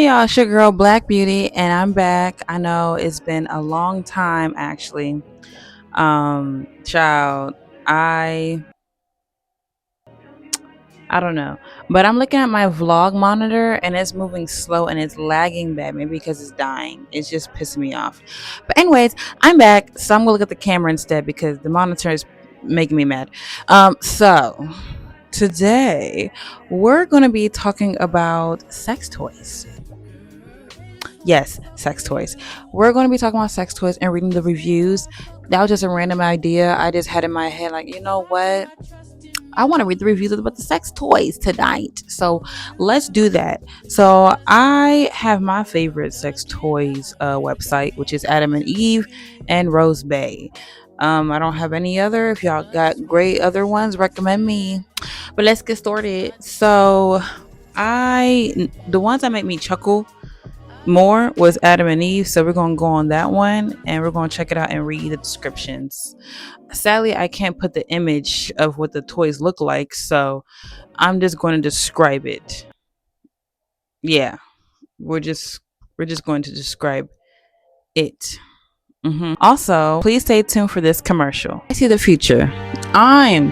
y'all, it's your girl Black Beauty, and I'm back. I know it's been a long time actually. Child, I I don't know. But I'm looking at my vlog monitor and it's moving slow and it's lagging bad, maybe because it's dying. It's just pissing me off. But anyways, I'm back, so I'm gonna look at the camera instead because the monitor is making me mad. So today we're gonna be talking about sex toys. Yes, sex toys. We're going to be talking about sex toys and reading the reviews. That was just a random idea I just had in my head. Like, you know what? I want to read the reviews about the sex toys tonight. So let's do that. So I have my favorite sex toys website, which is Adam and Eve and Rose Bay. I don't have any other. If y'all got great other ones, recommend me. But let's get started. So the ones that make me chuckle more was Adam and Eve, so we're gonna go on that one and we're gonna check it out and read the descriptions. Sadly, I can't put the image of what the toys look like, so I'm just going to describe it. Yeah, we're just going to describe it. Also, please stay tuned for this commercial. I see the future. I'm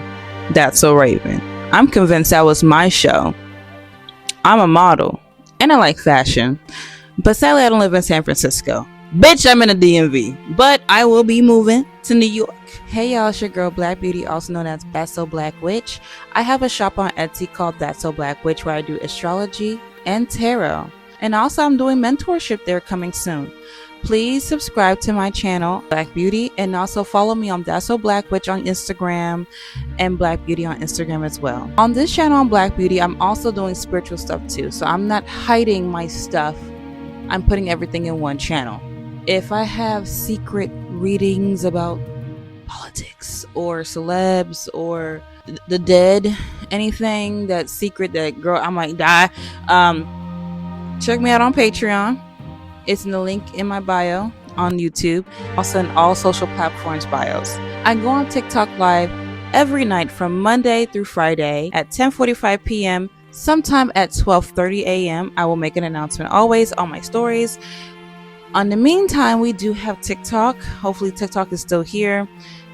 That's So Raven. I'm convinced that was my show. I'm a model and I like fashion. But sadly, I don't live in San Francisco. Bitch, I'm in a DMV. But I will be moving to New York. Hey y'all, it's your girl Black Beauty, also known as That's So Black Witch. I have a shop on Etsy called That's So Black Witch where I do astrology and tarot. And also I'm doing mentorship there coming soon. Please subscribe to my channel, Black Beauty, and also follow me on That's So Black Witch on Instagram and Black Beauty on Instagram as well. On this channel on Black Beauty, I'm also doing spiritual stuff too. So I'm not hiding my stuff. I'm putting everything in one channel. If I have secret readings about politics or celebs or the dead, anything that's secret that girl I might die, check me out on Patreon. It's in the link in my bio on YouTube, also in all social platforms bios. I go on TikTok live every night from Monday through Friday at 10:45 p.m. Sometime at 12:30 a.m. I will make an announcement always on my stories. On the meantime, we do have TikTok. Hopefully TikTok is still here.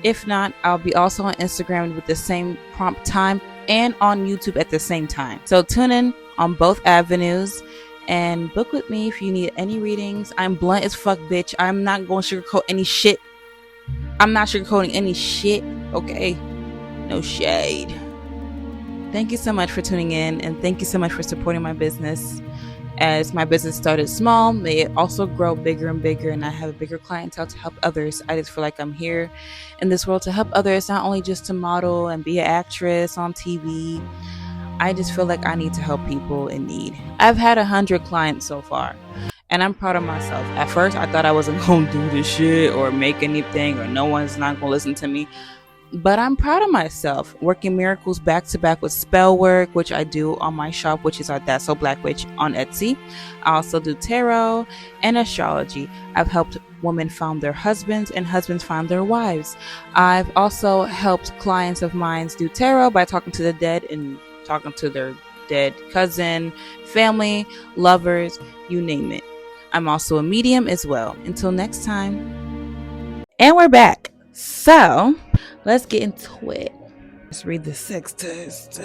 If not, I'll be also on Instagram with the same prompt time and on YouTube at the same time. So tune in on both avenues and book with me if you need any readings. I'm blunt as fuck, bitch. I'm not going to sugarcoat any shit. I'm not sugarcoating any shit, okay? No shade. Thank you so much for tuning in, and thank you so much for supporting my business. As my business started small, may it also grow bigger and bigger, and I have a bigger clientele to help others. I just feel like I'm here in this world to help others, not only just to model and be an actress on TV. I just feel like I need to help people in need. I've had 100 clients so far, and I'm proud of myself. At first, I thought I wasn't going to do this shit or make anything, or no one's not going to listen to me. But I'm proud of myself, working miracles back to back with spell work, which I do on my shop, which is our That's So Black Witch on Etsy. I also do tarot and astrology. I've helped women find their husbands and husbands find their wives. I've also helped clients of mine do tarot by talking to the dead and talking to their dead cousin, family, lovers, you name it. I'm also a medium as well. Until next time. And we're back. So let's get into it. Let's read the sex test.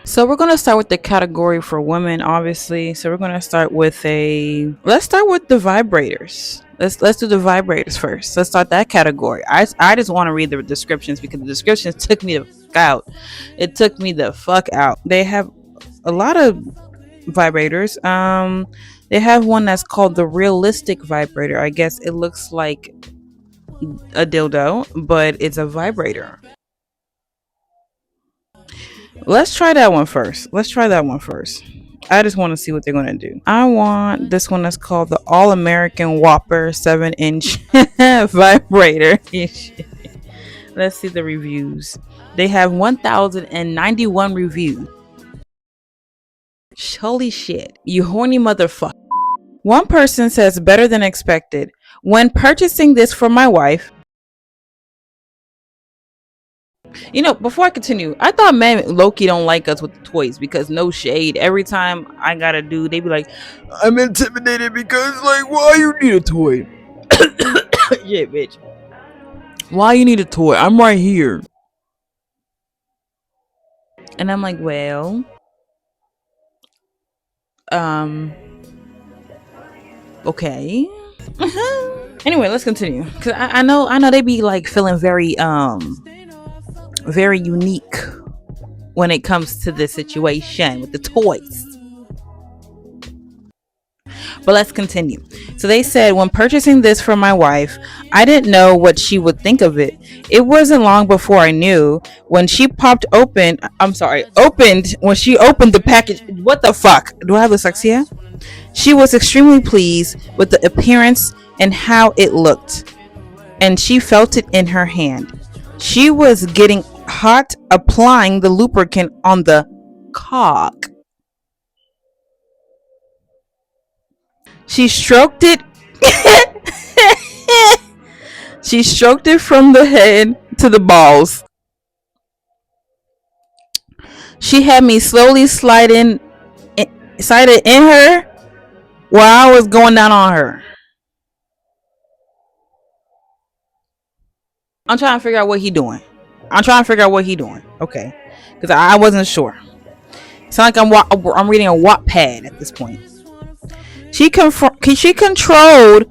So we're going to start with the category for women, obviously. So we're going to start with let's start with the vibrators. Let's do the vibrators first. Let's start that category. I just want to read the descriptions because the descriptions took me the fuck out. It took me the fuck out. They have a lot of vibrators. They have one that's called the realistic vibrator. I guess it looks like a dildo, but it's a vibrator. Let's try that one first. I just want to see what they're going to do. I want this one that's called the All American Whopper 7-inch vibrator. Let's see the reviews. They have 1,091 reviews. Holy shit, you horny motherfucker. One person says better than expected. When purchasing this for my wife, Before I continue, I thought men Loki don't like us with the toys because no shade. Every time I gotta do, they be like, I'm intimidated because like, why you need a toy? Yeah, bitch. Why you need a toy? I'm right here. And I'm like, well, um, okay. Anyway, let's continue. Cause I know they be like feeling very unique when it comes to this situation with the toys. But let's continue. So they said, when purchasing this for my wife, I didn't know what she would think of it. It wasn't long before I knew. When she opened, when she opened the package, what the fuck? Do I have dyslexia? She was extremely pleased with the appearance and how it looked, and she felt it in her hand. She was getting hot applying the lubricant on the cock. She stroked it. She stroked it from the head to the balls. She had me slowly slide it in her while I was going down on her. I'm trying to figure out what he doing. Okay, because I wasn't sure. It's not like I'm reading a Wattpad at this point. She controlled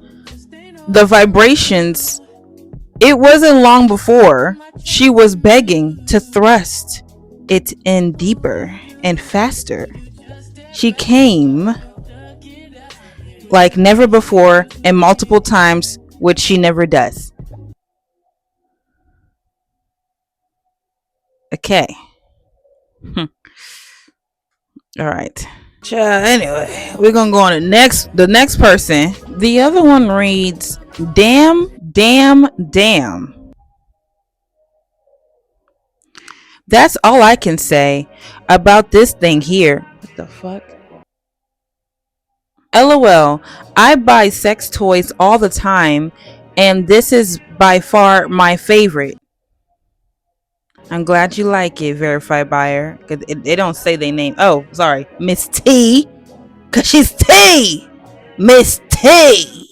the vibrations. It wasn't long before she was begging to thrust it in deeper and faster. She came like never before and multiple times, which she never does. Okay. All right. Anyway, we're gonna go on the next person. The other one reads, damn, damn, damn. That's all I can say about this thing here. What the fuck? LOL. I buy sex toys all the time, and this is by far my favorite. I'm glad you like it, verified buyer. Cause they don't say they name. Oh, sorry, Miss T. Cause she's T. Miss T.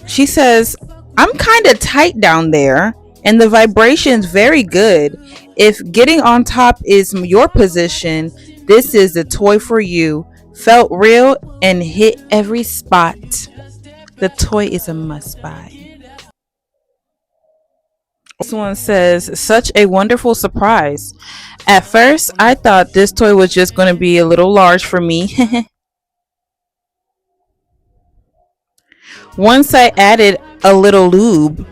She says, I'm kind of tight down there, and the vibration's very good. If getting on top is your position, this is the toy for you. Felt real and hit every spot. The toy is a must buy. This one says, such a wonderful surprise. At first, I thought this toy was just going to be a little large for me. Once I added a little lube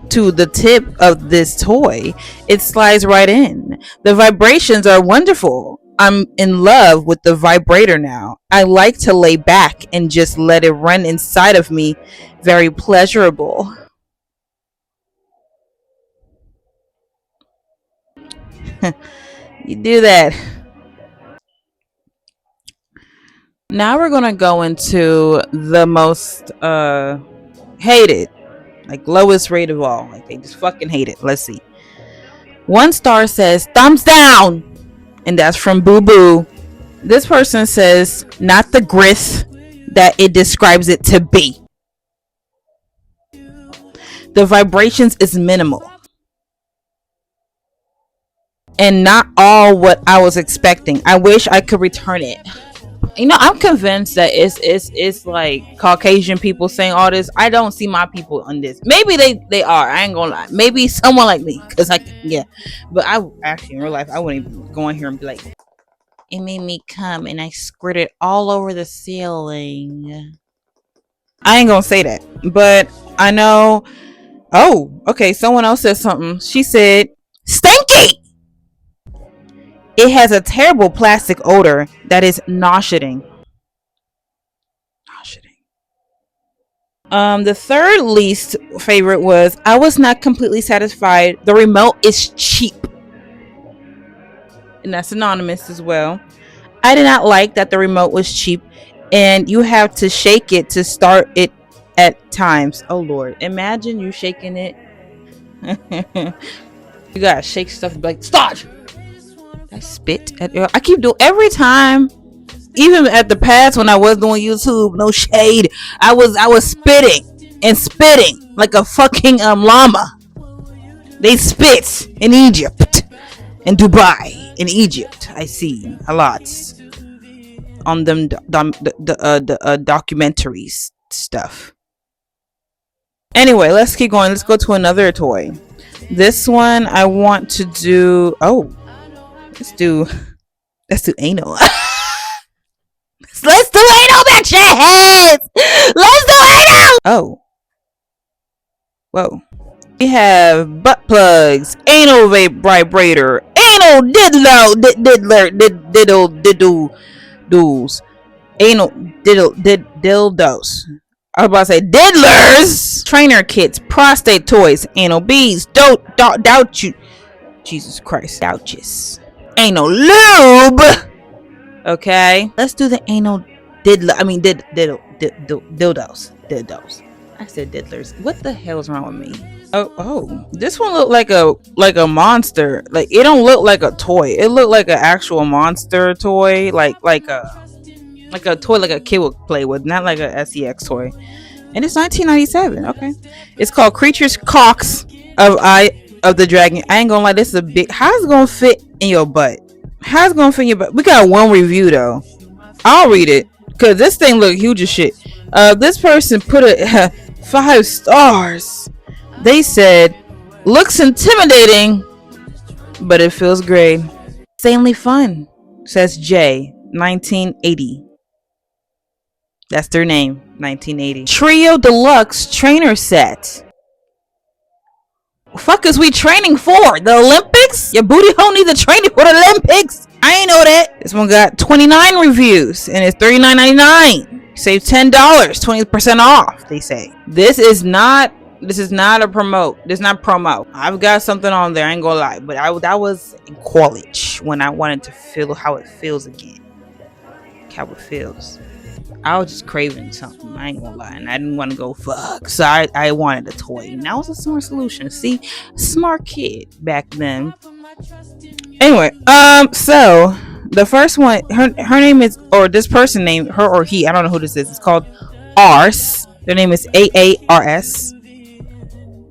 to the tip of this toy, it slides right in. The vibrations are wonderful. I'm in love with the vibrator now. I like to lay back and just let it run inside of me. Very pleasurable. You do that. Now we're gonna go into the most hated, like lowest rate of all. Like they just fucking hate it. Let's see. One star says thumbs down, and that's from Boo Boo. This person says not the grist that it describes it to be. The vibrations is minimal and not all what I was expecting. I wish I could return it. I'm convinced that it's like Caucasian people saying all this. I don't see my people on this. Maybe they are. I ain't gonna lie. Maybe someone like me, cause yeah. But I actually in real life I wouldn't even go in here and be like, it made me come and I squirted all over the ceiling. I ain't gonna say that, but I know. Oh, okay. Someone else said something. She said, "Stinky." It has a terrible plastic odor that is nauseating. The third least favorite was, I was not completely satisfied. The remote is cheap. And that's anonymous as well. I did not like that the remote was cheap. and you have to shake it to start it at times. Oh Lord, imagine you shaking it. You gotta shake stuff and be like, stop. I spit at I keep doing every time. Even at the past when I was doing YouTube, no shade, I was spitting and spitting like a fucking llama. They spit in Egypt, in Dubai, in Egypt. I see a lot on them documentaries stuff. Anyway, let's keep going. Let's go to another toy. This one I want to do. Oh, let's do anal. Let's do anal, bitches. Let's do anal. Oh, whoa. We have butt plugs, anal vape vibrator, anal diddle doos, anal dildos. I was about to say diddlers, trainer kits, prostate toys, anal beads, doubt you, Jesus Christ, douches, anal lube. Okay, let's do the anal diddler. I mean dildos. I said diddlers. What the hell is wrong with me? Oh, this one looked like a monster. Like it don't look like a toy. It looked like an actual monster toy, like a toy like a kid would play with, not like a sex toy. And it's 1997. Okay, it's called Creatures Cocks of the Dragon. I ain't gonna lie, this is a big. How's it gonna fit in your butt? How's it gonna fit in your butt? We got one review though. I'll read it because this thing look huge as shit. This person put it 5 stars. They said, looks intimidating, but it feels great. Insanely fun, says Jay, 1980. That's their name, 1980. Trio Deluxe Trainer Set. Fuck is we training for? The Olympics? Your booty hole needs a training for the Olympics? I ain't know that. This one got 29 reviews and it's $39.99. Save $10, 20% off, they say. This is not a promote. This is not promo. I've got something on there, I ain't gonna lie. But that was in college when I wanted to feel how it feels again. How it feels. I was just craving something, I ain't gonna lie, and I didn't want to go fuck, so I wanted a toy, and that was a smart solution. See, smart kid back then. Anyway, so the first one, her name is, or this person named her or he, I don't know who this is. It's called Ars. Their name is AARS,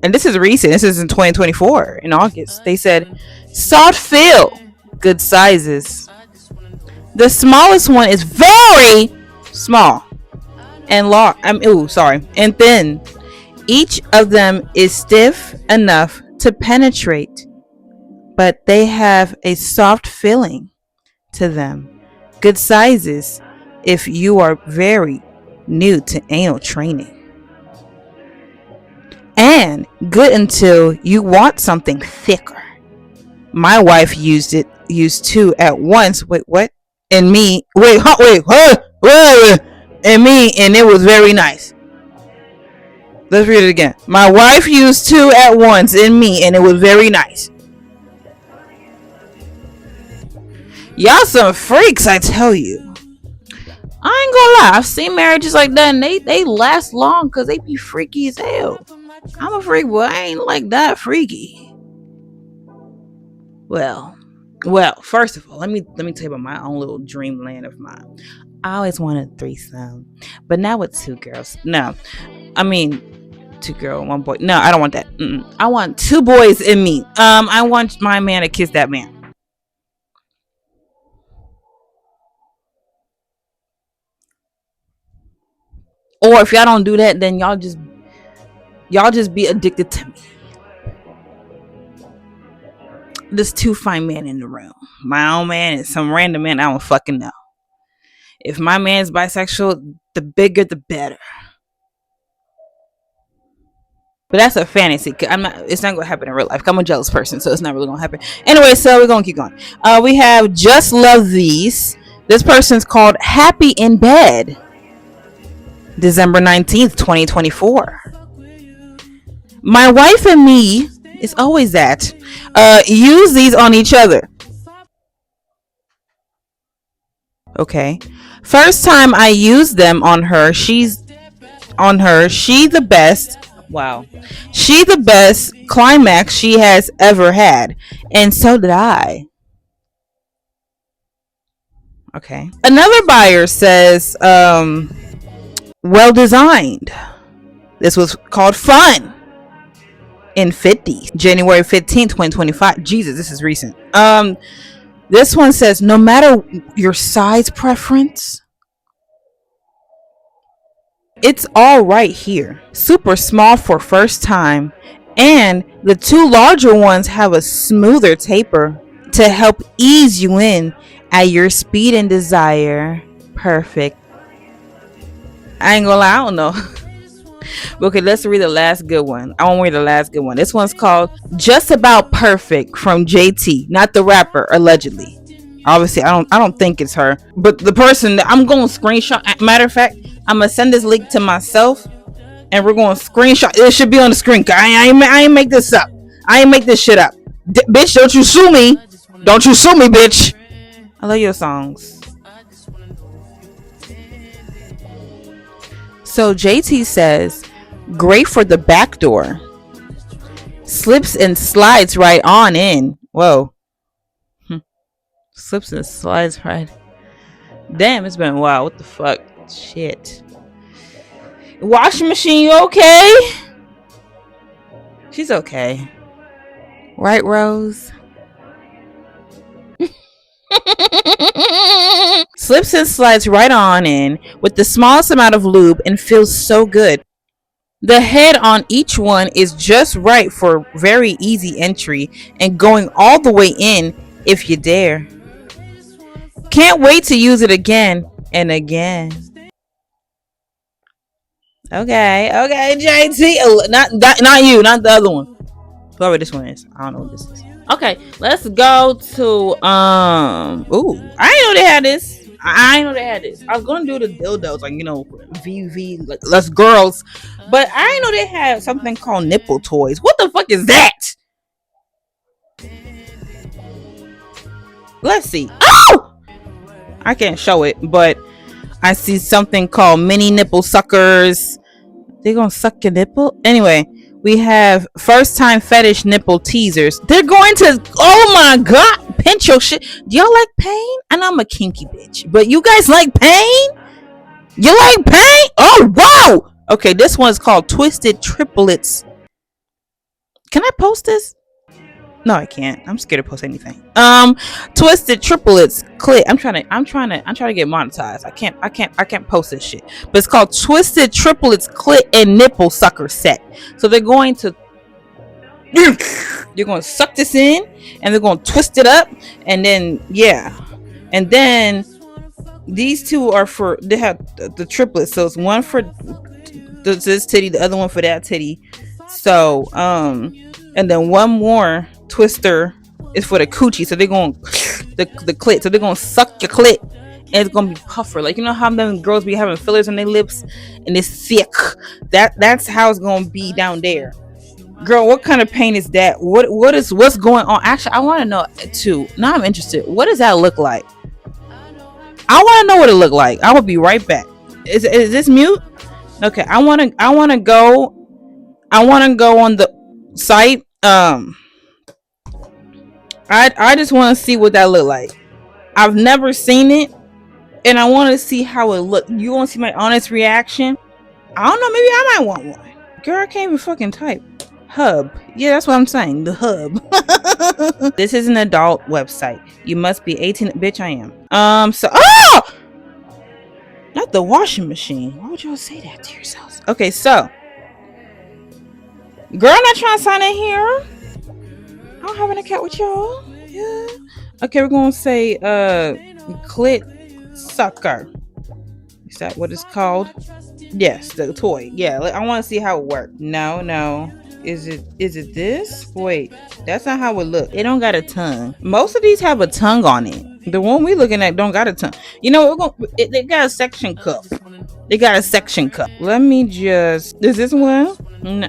and this is recent. This is in 2024 in August. They said soft feel, good sizes. The smallest one is very small and and thin. Each of them is stiff enough to penetrate, but they have a soft feeling to them. Good sizes if you are very new to anal training, and good until you want something thicker. My wife used 2 at once. Wait, what? And me, and me, and it was very nice. Let's read it again. My wife used 2 at once in me, and it was very nice. Y'all some freaks, I tell you. I ain't gonna lie, I've seen marriages like that, and they last long because they be freaky as hell. I'm a freak, but I ain't like that freaky. Well, first of all, let me tell you about my own little dreamland of mine. I always wanted a threesome, but not with 2 girls. No, I mean 2 girls, 1 boy. No, I don't want that. I want 2 boys in me. I want my man to kiss that man. Or if y'all don't do that, then y'all just be addicted to me. There's 2 fine men in the room. My own man and some random man I don't fucking know. If my man's bisexual, the bigger the better. But that's a fantasy. It's not gonna happen in real life. I'm a jealous person, so it's not really gonna happen. Anyway, so we're gonna keep going. We have Just Love These. This person's called Happy in Bed. December 19th, 2024. My wife and me, it's always that, use these on each other. Okay. First time I used them on her, she the best. Wow. She the best climax she has ever had. And so did I. Okay. Another buyer says, well designed. This was called Fun in 50, January 15th, 2025. Jesus, this is recent. This one says, no matter your size preference, it's all right here. Super small for first time, and the two larger ones have a smoother taper to help ease you in at your speed and desire. Perfect. I ain't gonna lie, I don't know. Okay, let's read the last good one. I want to read the last good one. This one's called Just About Perfect from JT, not the rapper, allegedly. Obviously, I don't think it's her, but the person that I'm going to screenshot. Matter of fact, I'm gonna send this link to myself, and we're going to screenshot. It should be on the screen. I ain't make this up. I ain't make this shit up. Bitch, don't you sue me. Don't you sue me, bitch. I love your songs. So JT says, great for the back door. Slips and slides right on in. Whoa. Slips and slides right. Damn, it's been a while. What the fuck? Shit. Washing machine, you okay? She's okay. Right, Rose? Slips and slides right on in with the smallest amount of lube and feels so good. The head on each one is just right for very easy entry and going all the way in if you dare. Can't wait to use it again and again. Okay, JT. Oh, not you, not the other one. Whoever this one is, I don't know what this is. Okay, let's go to ooh, I didn't know they had this. I didn't know they had this. I was gonna do the dildos, like, you know, VV, like less girls, but I didn't know they had something called nipple toys. What the fuck is that? Let's see. Oh, I can't show it, but I see something called mini nipple suckers. They gonna suck your nipple? Anyway, we have first time fetish nipple teasers. They're going to, oh my god, pinch your shit. Do y'all like pain? And I'm a kinky bitch, but you guys like pain? You like pain? Oh wow. Okay, this one's called Twisted Triplets. Can I post this? No, I can't. I'm scared to post anything. Twisted Triplets clit. I'm trying to get monetized. I can't post this shit. But it's called Twisted Triplets clit and nipple sucker set. So you're going to suck this in, and they're going to twist it up, and then and then these two are for, they have the triplets. So it's one for this titty, the other one for that titty. So and then one more twister is for the coochie. So they're going the clit. So they're going to suck your clit, and it's going to be puffer. Like, you know how them girls be having fillers on their lips and it's thick. That's how it's going to be down there. Girl, what kind of pain is that? What's going on? Actually, I want to know too. Now I'm interested. What does that look like? I want to know what it looked like. I will be right back. Is this mute? Okay, I want to go on the site. I just want to see what that look like. I've never seen it, and I want to see how it look. You want to see my honest reaction? I don't know. Maybe I might want one. Girl, I can't even fucking type. Hub. Yeah, that's what I'm saying. The hub. This is an adult website. You must be 18. Bitch, I am. So, not the washing machine. Why would y'all say that to yourselves? Okay, so, girl, I'm not trying to sign in here. I don't have an account with y'all. Yeah. Okay, we're gonna say clit sucker. Is that what it's called? Yes, the toy. Yeah, I want to see how it works. No. Is it this? Wait, that's not how it looks. It don't got a tongue. Most of these have a tongue on it. The one we looking at don't got a tongue. You know, they got a section cup. Let me just. Is this one? No.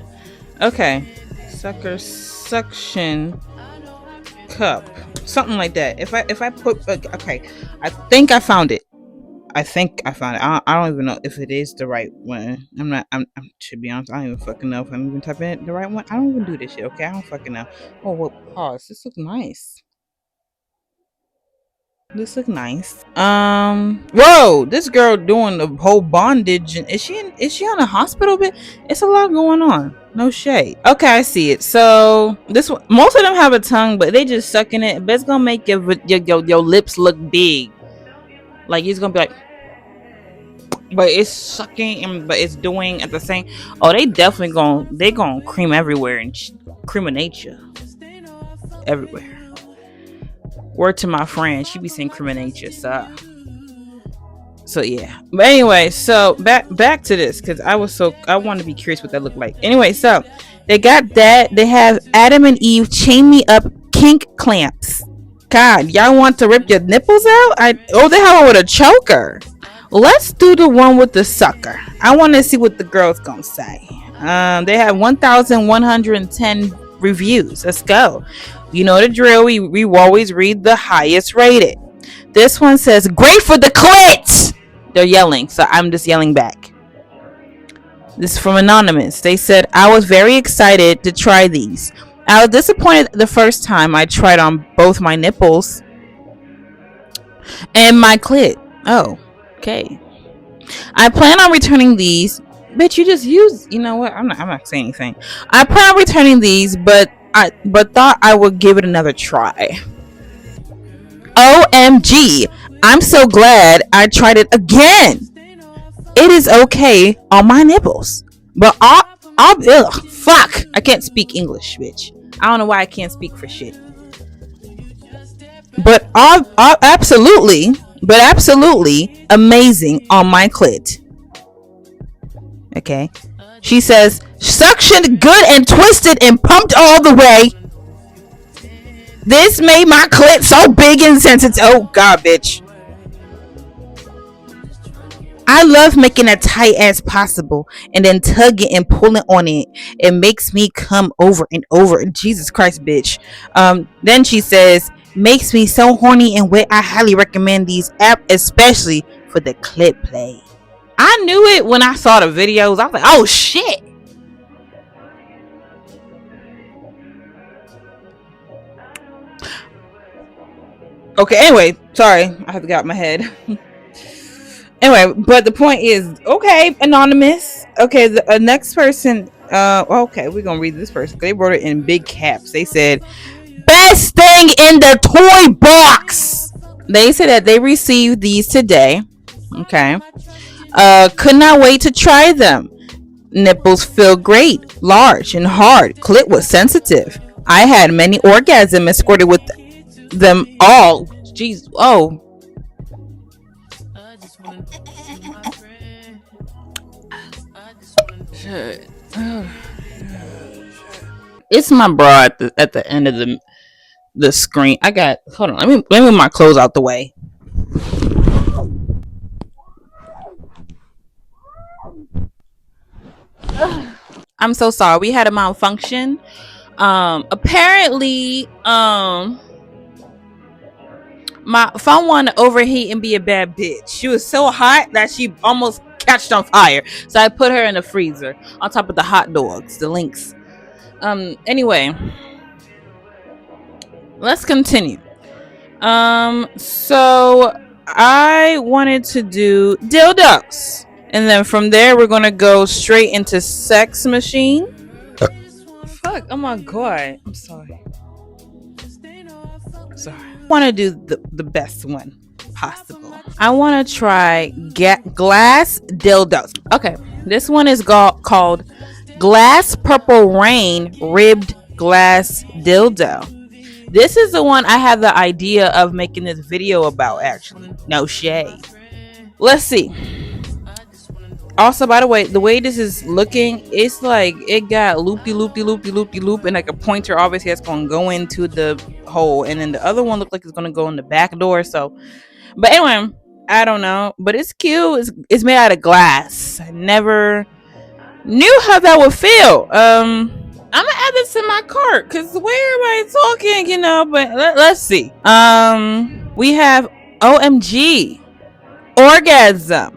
Okay. Sucker suction cup. Something like that. If I put. Okay. I think I found it. I think I found it. I don't even know if it is the right one. I'm not. I'm to be honest. I don't even fucking know if I'm even typing it the right one. I don't even do this shit. Okay, I don't fucking know. Oh, well, pause. This looks nice. This looks nice. Whoa, this girl doing the whole bondage, and is she on a hospital bed? It's a lot going on. No shade. Okay, I see it. So this one, most of them have a tongue, but they just sucking it. But it's gonna make your lips look big. Like it's gonna be like, but it's sucking, and but it's doing at the same. Oh, they gonna cream everywhere and cream of nature everywhere. Word to my friend, she be saying cream of nature, so yeah. But anyway, so back to this because I want to be curious what that looked like. Anyway, so they got that. They have Adam and Eve chain me up kink clamps. God, y'all want to rip your nipples out? They have one with a choker. Let's do the one with the sucker. I want to see what the girls gonna say. They have 1,110 reviews. Let's go. You know the drill. We always read the highest rated. This one says, "Great for the clit." They're yelling, so I'm just yelling back. This is from Anonymous. They said, "I was very excited to try these. I was disappointed the first time I tried on both my nipples and my clit. Oh, okay. I plan on returning these." Bitch, you just use. You know what? I'm not saying anything. I plan on returning these, but thought I would give it another try. OMG! I'm so glad I tried it again. It is okay on my nipples, but fuck. I can't speak English, bitch. I don't know why I can't speak for shit. But absolutely, amazing on my clit. Okay. She says, "Suctioned good and twisted and pumped all the way. This made my clit so big and sensitive." Oh god, bitch. I love making it tight as possible and then tugging and pulling on it. It makes me come over and over. Jesus Christ, bitch. Then she says, "Makes me so horny and wet. I highly recommend these apps, especially for the clip play." I knew it when I saw the videos. I was like, oh shit. Okay, anyway, sorry. I have to get out my head. Anyway, but the point is, okay, Anonymous. Okay, the next person, okay, we're gonna read this person. They wrote it in big caps. They said, "Best thing in the toy box." They said that they received these today. Okay. Could not wait to try them. Nipples feel great, large and hard. Clit was sensitive. I had many orgasms and squirted with them all. Jeez, oh. It's my bra at the end of the screen. Hold on. Let me move my clothes out the way. I'm so sorry. We had a malfunction. Apparently, my phone wanted to overheat and be a bad bitch. She was so hot that she almost catched on fire. So I put her in the freezer on top of the hot dogs, the links. Anyway, let's continue. So I wanted to do dildos. And then from there, we're going to go straight into sex machine. Fuck. Oh my God. I'm sorry. I want to do the best one possible. I want to try glass dildos. Okay. This one is called Glass Purple Rain Ribbed Glass Dildo. This is the one I had the idea of making this video about, actually. No shade. Let's see. Also, by the way this is looking, it's like it got loop, and like a pointer obviously that's going to go into the hole, and then the other one looked like it's going to go in the back door. So, but anyway, I don't know, but it's cute. It's made out of glass. I never knew how that would feel. I'm gonna add this in my cart because where am I talking? But let's see. We have OMG. orgasm.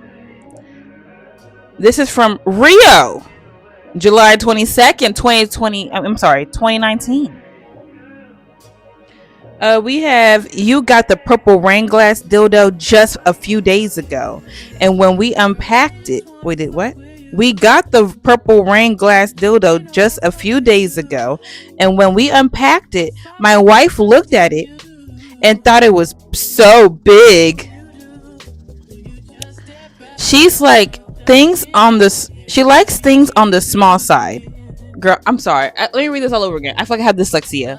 This is from Rio, July 22nd, 2020. I'm sorry, 2019. We have you got the purple rain glass dildo just a few days ago, and when we unpacked it, we did what? We got the purple rain glass dildo just a few days ago, and when we unpacked it, my wife looked at it and thought it was so big. She's like things on this. She likes things on the small side. Girl, I'm sorry. Let me read this all over again. I feel like I have dyslexia.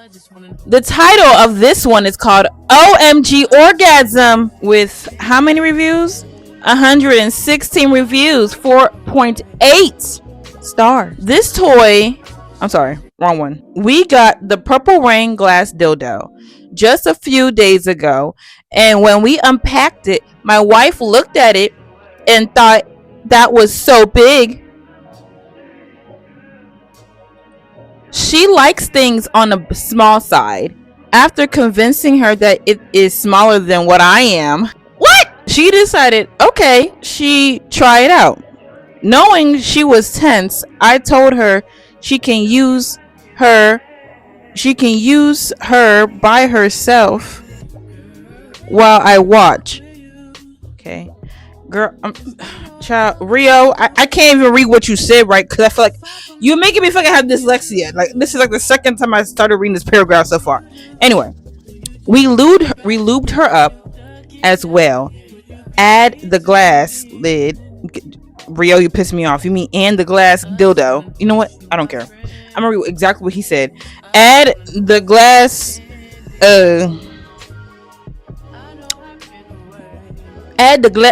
The title of this one is called OMG Orgasm with how many reviews? 116 reviews, 4.8 stars. This toy, I'm sorry, wrong one. We got the purple rain glass dildo just a few days ago, and when we unpacked it, my wife looked at it and thought that was so big. She likes things on the small side. After convincing her that it is smaller than what I am, she decided, okay, she try it out. Knowing she was tense, I told her she can use her by herself while I watch. Okay. Girl, child, Rio, I can't even read what you said, right? Because I feel like you're making me feel like I have dyslexia. Like, this is like the second time I started reading this paragraph so far. Anyway, we lubed her up as well. Add the glass lid. Rio, you pissed me off. You mean and the glass dildo? You know what? I don't care. I'm gonna read exactly what he said. Add the glass.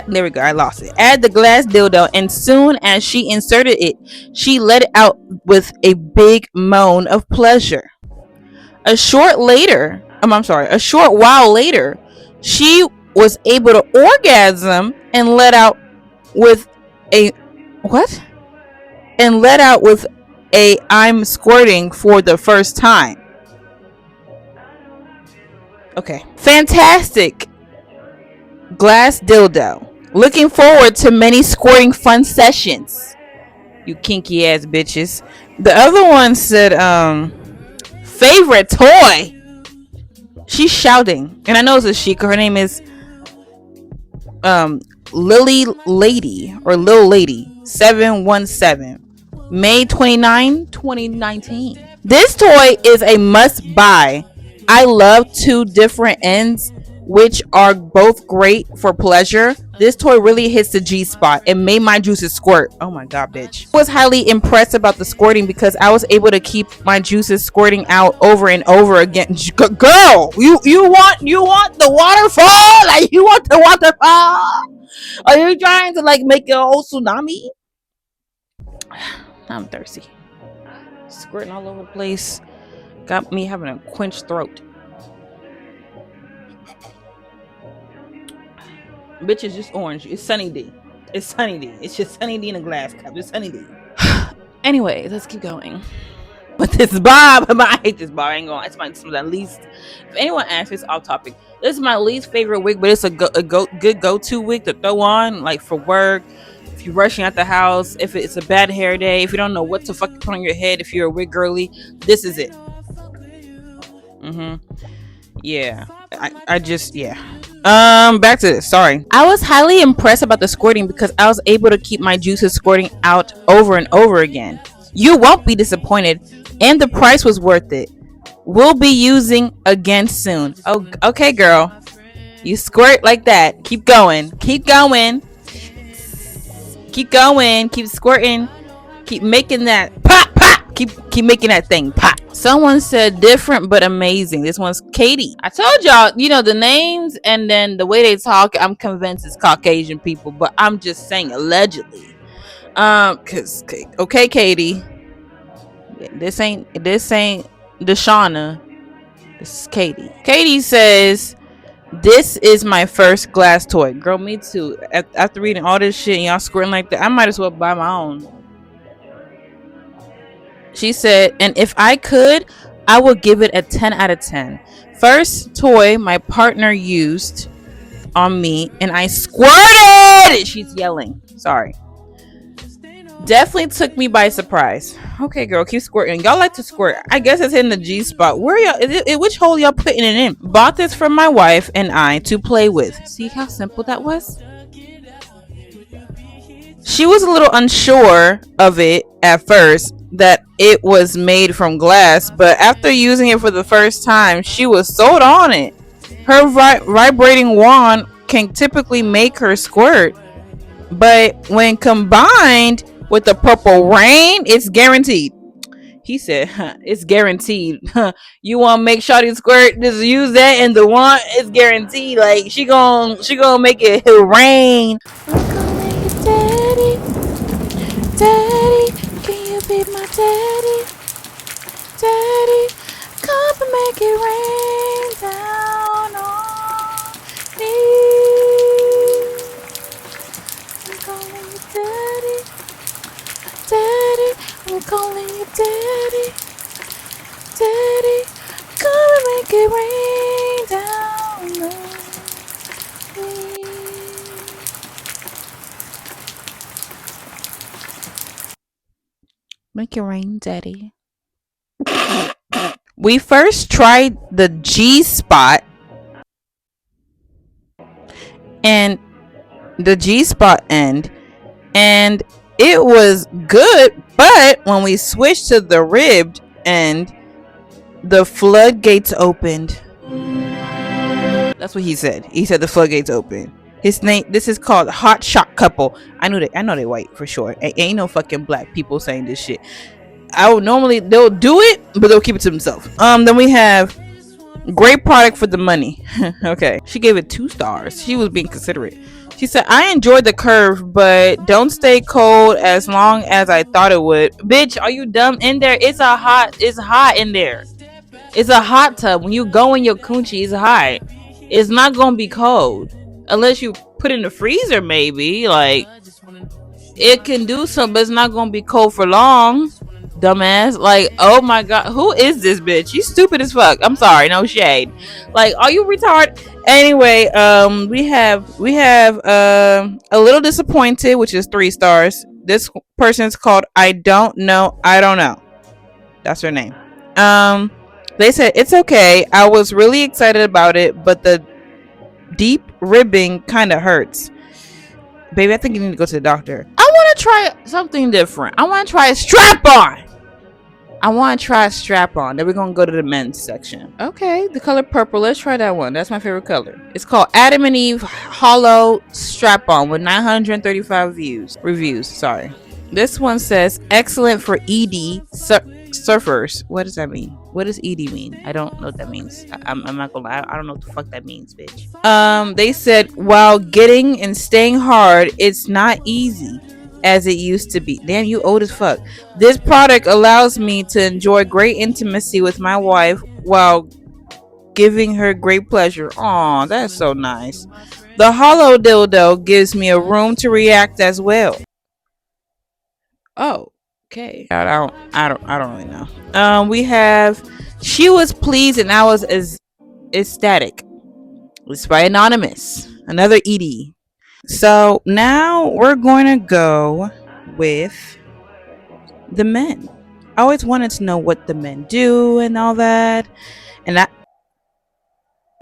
There we go. I lost it. Add the glass dildo, and soon as she inserted it, she let it out with a big moan of pleasure. A short while later, she was able to orgasm and let out with a what? And let out with a I'm squirting for the first time. Okay. Fantastic. Glass dildo. Looking forward to many squirting fun sessions. You kinky ass bitches. The other one said, favorite toy. She's shouting. And I know it's a she, her name is Lily Lady or Lil Lady 717. May 29, 2019. This toy is a must buy. I love two different ends, which are both great for pleasure. This toy really hits the G spot. It made my juices squirt. Oh my god, bitch. I was highly impressed about the squirting because I was able to keep my juices squirting out over and over again. Girl, you want the waterfall? Like, you want the waterfall? Are you trying to like make a whole tsunami? I'm thirsty. Squirting all over the place. Got me having a quenched throat. Bitch, is just orange. It's Sunny D. It's Sunny D. It's just Sunny D in a glass cup. It's Sunny D. Anyway, let's keep going. But this bob, I hate this bob. I ain't going. It's my least. If anyone asks, it's off topic. This is my least favorite wig, but it's a good go-to wig to throw on, like for work. If you're rushing out the house, if it's a bad hair day, if you don't know what to fucking put on your head, if you're a wig girly, this is it. Yeah. I just, yeah. Back to this. Sorry. I was highly impressed about the squirting because I was able to keep my juices squirting out over and over again. You won't be disappointed, and the price was worth it. We'll be using again soon. Oh, okay, girl. You squirt like that. Keep going. Keep going. Keep going. Keep squirting. Keep making that pop, pop. Keep making that thing pop. Someone said different but amazing. This one's Katie. I told y'all, the names and then the way they talk, I'm convinced it's Caucasian people, but I'm just saying allegedly. Cause okay, Katie. This ain't Deshauna. This is Katie. Katie says, this is my first glass toy. Girl, me too. After reading all this shit and y'all squirting like that, I might as well buy my own. She said, and if I could, I would give it a 10 out of 10. First toy my partner used. on me and I squirted. She's yelling. Sorry. Definitely took me by surprise. Okay, girl, keep squirting. Y'all like to squirt. I guess it's in the G spot. Where y'all? Which hole y'all putting it in? Bought this for my wife and I to play with. See how simple that was? She was a little unsure of it at first, that it was made from glass, but after using it for the first time, she was sold on it. Her vibrating wand can typically make her squirt, but when combined with the purple rain, it's guaranteed. He said, huh, it's guaranteed. You want to make Shawty squirt? Just use that, and the one is guaranteed. Like she gonna make it rain. I'm calling you daddy, daddy. Can you be my daddy, daddy? Come and make it rain down on me. I'm calling you daddy, daddy. I'm calling you daddy, daddy. Come and make it rain down on me. Make it rain, daddy. We first tried the G spot and the G spot end, and it was good, but when we switched to the ribbed end, the floodgates opened. That's what he said. He said the floodgates opened. His name. This is called Hot Shot Couple. I know they white for sure. Ain't no fucking black people saying this shit. I would normally they'll do it, but they'll keep it to themselves. Then we have great product for the money. Okay. She gave it 2 stars. She was being considerate. She said, I enjoyed the curve, but don't stay cold as long as I thought it would. Bitch, are you dumb? In there, it's hot in there. It's a hot tub. When you go in your coochie, it's hot. It's not gonna be cold. Unless you put it in the freezer, maybe. Like, it can do something, but it's not gonna be cold for long. Dumbass. Like, oh my god, who is this bitch? You stupid as fuck. I'm sorry, no shade. Like, are you retarded? Anyway, we have a little disappointed, which is 3 stars. This person's called I don't know. That's her name. They said it's okay. I was really excited about it, but the deep ribbing kind of hurts. Baby, I think you need to go to the doctor. I want to try something different. I want to try a strap on. Then we're going to go to the men's section. Okay, the color purple. Let's try that one. That's my favorite color. It's called Adam and Eve Hollow Strap On with 935 reviews. Sorry. This one says excellent for ED surfers. What does that mean? What does ED mean? I don't know what that means. I'm not gonna lie. I don't know what the fuck that means, bitch. They said while getting and staying hard, it's not easy as it used to be. Damn, you old as fuck. This product allows me to enjoy great intimacy with my wife while giving her great pleasure. Aw, that's so nice. The hollow dildo gives me a room to react as well. Oh, okay. I don't really know. We have she was pleased and I was as ecstatic. It's by Anonymous. Another ED. So now we're going to go with the men. I always wanted to know what the men do and all that. And I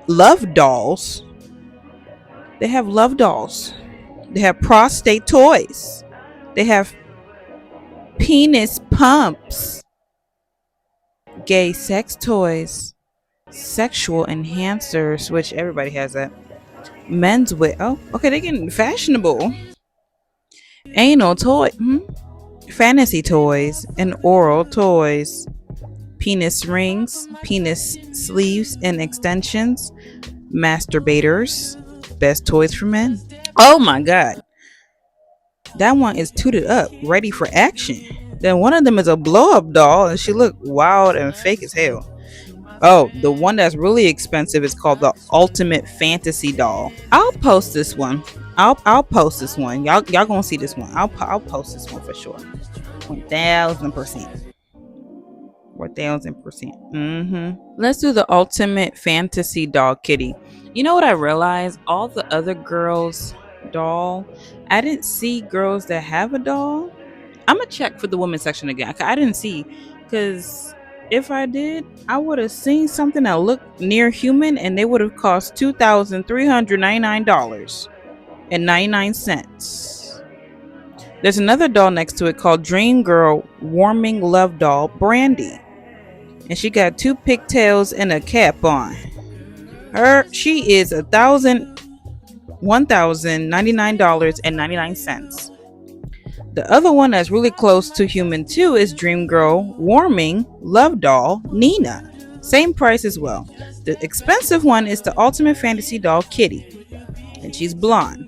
love dolls. They have love dolls. They have prostate toys. They have penis pumps. Gay sex toys. Sexual enhancers, which everybody has that. Men's wear. Oh, okay, they're getting fashionable. Anal toy. Fantasy toys and oral toys. Penis rings, penis sleeves and extensions. Masturbators. Best toys for men. Oh my god. That one is tooted up, ready for action. Then one of them is a blow-up doll and she looked wild and fake as hell. Oh, the one that's really expensive is called the Ultimate Fantasy Doll. I'll post this one. I'll post this one. Y'all gonna see this one. I'll post this one for sure. 1000%. 1000%. Let's do the Ultimate Fantasy Doll Kitty. You know what I realized? All the other girls' doll, I didn't see girls that have a doll. I'm gonna check for the women's section again. I didn't see, because if I did, I would have seen something that looked near human, and they would have cost $2,399.99. There's another doll next to it called Dream Girl Warming Love Doll Brandy, and she got two pigtails and a cap on. She is $1,099.99. The other one that's really close to human too is Dream Girl Warming Love Doll Nina. Same price as well. The expensive one is the Ultimate Fantasy Doll Kitty, and she's blonde.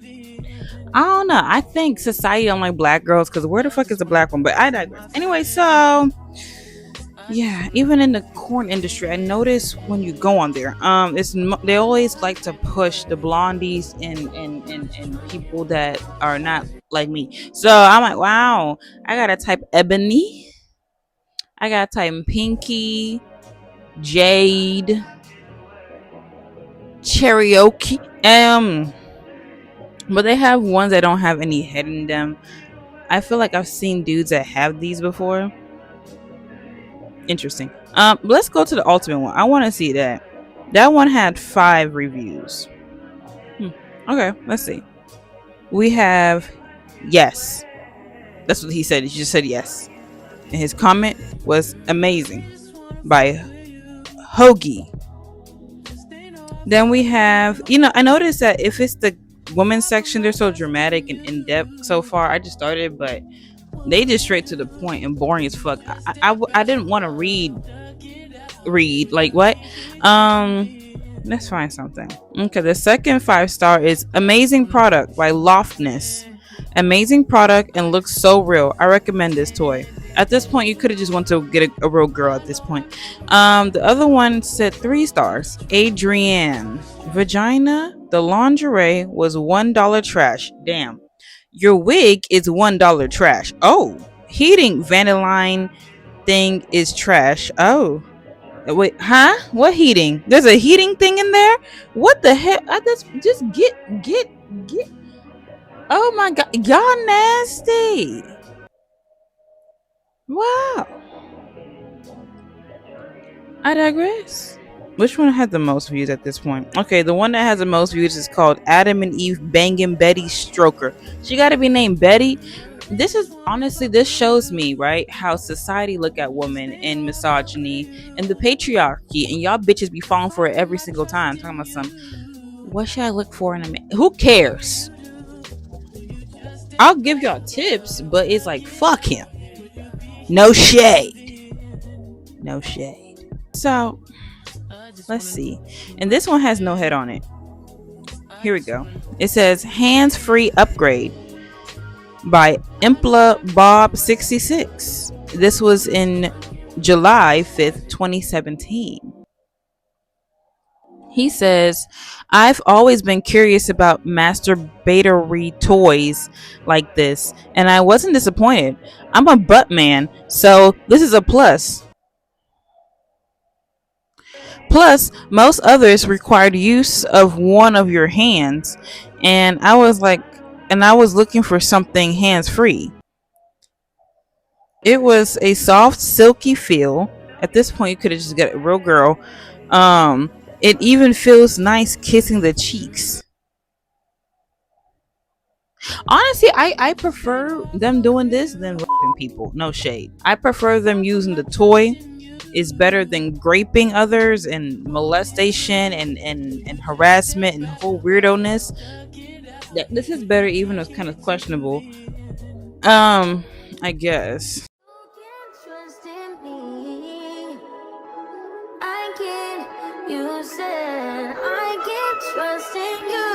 I don't know. I think society don't like black girls because where the fuck is the black one? But I digress. Anyway, so yeah, even in the corn industry, I notice when you go on there, they always like to push the blondies and people that are not like me. So I'm like, wow, I gotta type ebony, I gotta type pinky, jade, cherokee, but they have ones that don't have any head in them. I feel like I've seen dudes that have these before. Interesting. Let's go to the ultimate one. I want to see that. That one had 5 reviews. Okay, let's see. We have yes. That's what he said. He just said yes. And his comment was amazing by Hoagie. Then we have, I noticed that if it's the women's section, they're so dramatic and in depth so far. I just started, but they just straight to the point and boring as fuck. I didn't want to read like what. Let's find something. Okay, the second 5-star is amazing product by Loftness. Amazing product and looks so real. I recommend this toy. At this point, you could have just went to get a real girl at this point. The other one said 3 stars. Adrienne. Vagina. The lingerie was $1 trash. Damn. Your wig is $1 trash. Oh. Heating vanilline thing is trash. Oh. Wait, huh? What heating? There's a heating thing in there? What the hell? Just get. Oh my god, y'all nasty. Wow. I digress. Which one had the most views at this point? Okay, the one that has the most views is called Adam and Eve Banging Betty Stroker. She got to be named Betty. This shows me, right, how society look at women and misogyny and the patriarchy, and y'all bitches be falling for it every single time. Talking about what should I look for in a man? Who cares? I'll give y'all tips, but it's like fuck him. No shade. No shade. So let's see. And this one has no head on it. Here we go. It says hands-free upgrade by Blvckbbeauty. This was in July 5th, 2017. He says, I've always been curious about masturbatory toys like this, and I wasn't disappointed. I'm a butt man, so this is a plus. Plus, most others required use of one of your hands, and I was looking for something hands free. It was a soft, silky feel. At this point, you could have just got a real girl. It even feels nice kissing the cheeks. Honestly, I prefer them doing this than raping people. No shade. I prefer them using the toy. Is better than graping others and molestation and harassment and whole weirdo-ness. This is better, even though it's kind of questionable. I guess. You said I can't trust in you.